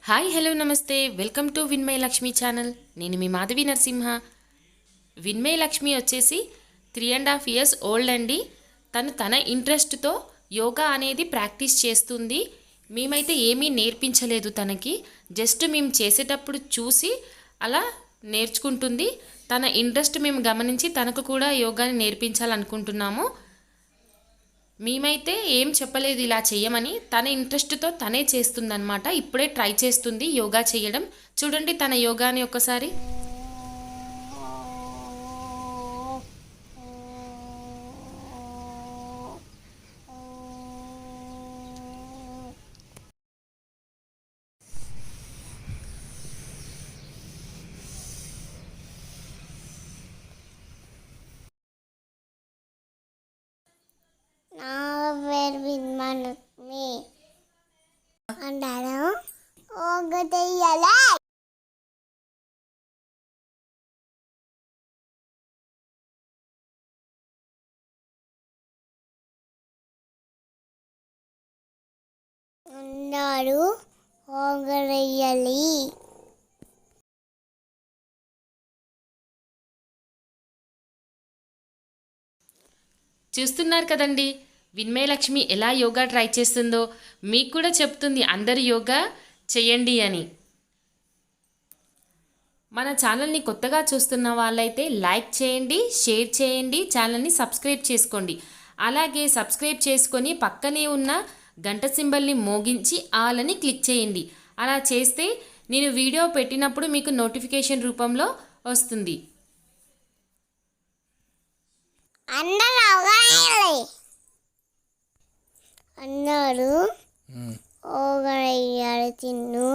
Hi hello నమస్తే welcome to విన్మయ Lakshmi channel. నేను మీ మాధవి నరసింహ. విన్మయ లక్ష్మి వచ్చేసి 3.5 years ఓల్డ్ అండి. తన ఇంట్రెస్ట్తో యోగా అనేది ప్రాక్టీస్ చేస్తుంది. మేమైతే ఏమీ నేర్పించలేదు తనకి, జస్ట్ మేము చేసేటప్పుడు చూసి అలా నేర్చుకుంటుంది. తన ఇంట్రెస్ట్ మేము గమనించి తనకు కూడా యోగాని నేర్పించాలనుకుంటున్నాము. మేమైతే ఏం చెప్పలేదు ఇలా చెయ్యమని, తన ఇంట్రెస్ట్తో తనే చేస్తుందన్నమాట. ఇప్పుడే ట్రై చేస్తుంది యోగా చేయడం. చూడండి తన యోగాని ఒకసారి. Vinmayi అంటారు. ఒకటేయాలి అన్నారు. ఒకటేయాలి చూస్తున్నారు కదండి విన్మయ లక్ష్మి ఎలా యోగా ట్రై చేస్తుందో. మీకు కూడా చెప్తుంది అందరు యోగా చేయండి అని. మన ఛానల్ని కొత్తగా చూస్తున్న వాళ్ళైతే లైక్ చేయండి, షేర్ చేయండి, ఛానల్ని సబ్స్క్రైబ్ చేసుకోండి. అలాగే సబ్స్క్రైబ్ చేసుకొని పక్కనే ఉన్న గంట సింబల్ని మోగించి ఆల్ అని క్లిక్ చేయండి. అలా చేస్తే నేను వీడియో పెట్టినప్పుడు మీకు నోటిఫికేషన్ రూపంలో వస్తుంది. అన్నారు. ఒకటేయాలి తిన్ను.